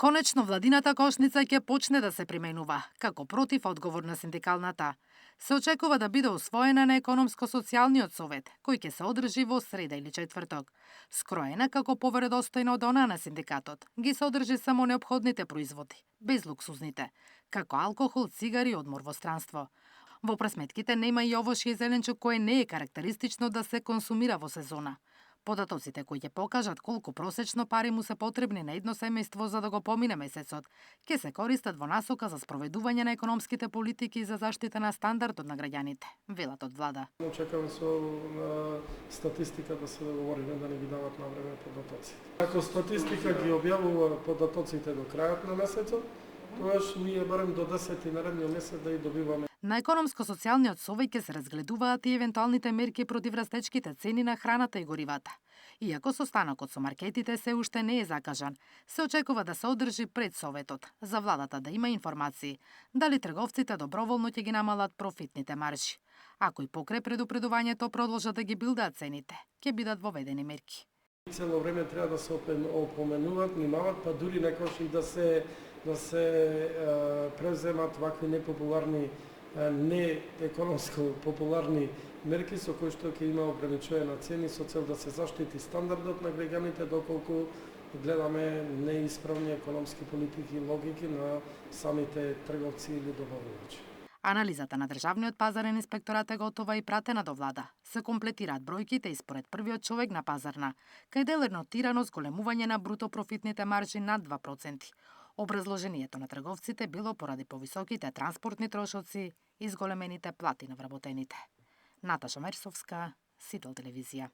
Конечно, владината кошница ќе почне да се применува, како против одговор на синдикалната. Се очекува да биде усвоена на економско-социјалниот совет, кој ќе се одржи во среда или четврток. Скроена како поверодостојна од она на синдикатот, ги содржи само неопходните производи, без луксузните, како алкохол, цигари и одмор во странство. Во пресметките нема и овошје и зеленчук кое не е карактеристично да се консумира во сезона. Податоците кои ќе покажат колку просечно пари му се потребни на едно семејство за да го помине месецот, ќе се користат во насока за спроведување на економските политики за заштита на стандардот на граѓаните, велат од влада. Очекувам со статистика да се договориме да не ги дават на време податоци. Ако статистика ги објавува податоците до крајот на месецот, тогаш ние барем до 10 наредниот месец да ги добиваме. На економско-социјалниот совет ќе се разгледуваат и евентуалните мерки против растечките цени на храната и горивата. Иако состанокот со маркетите се уште не е закажан, се очекува да се одржи пред советот, за владата да има информации дали трговците доброволно ќе ги намалат профитните маржи. Ако и покрај предупредувањето продолжат да ги билдаат цените, ќе бидат воведени мерки. Цело време треба да се опоменуваат, внимават, па дури некош и да се преземат вакви непопуларни не економско популарни мерки со кои што ќе има ограничување на цени со цел да се заштити стандардот на граѓаните доколку гледаме неисправни економски политики и логики на самите трговци или добавувачи. Анализата на Државниот пазарен инспекторат е готова и пратена до влада. Се комплетираат бројките и според првиот човек на пазарна, кај дел е нотирано зголемување на бруто профитните маржи над 2%. Образложението на трговците било поради повисоките транспортни трошоци и зголемените плати на вработените. Наташа Мерсовска, Сител телевизија.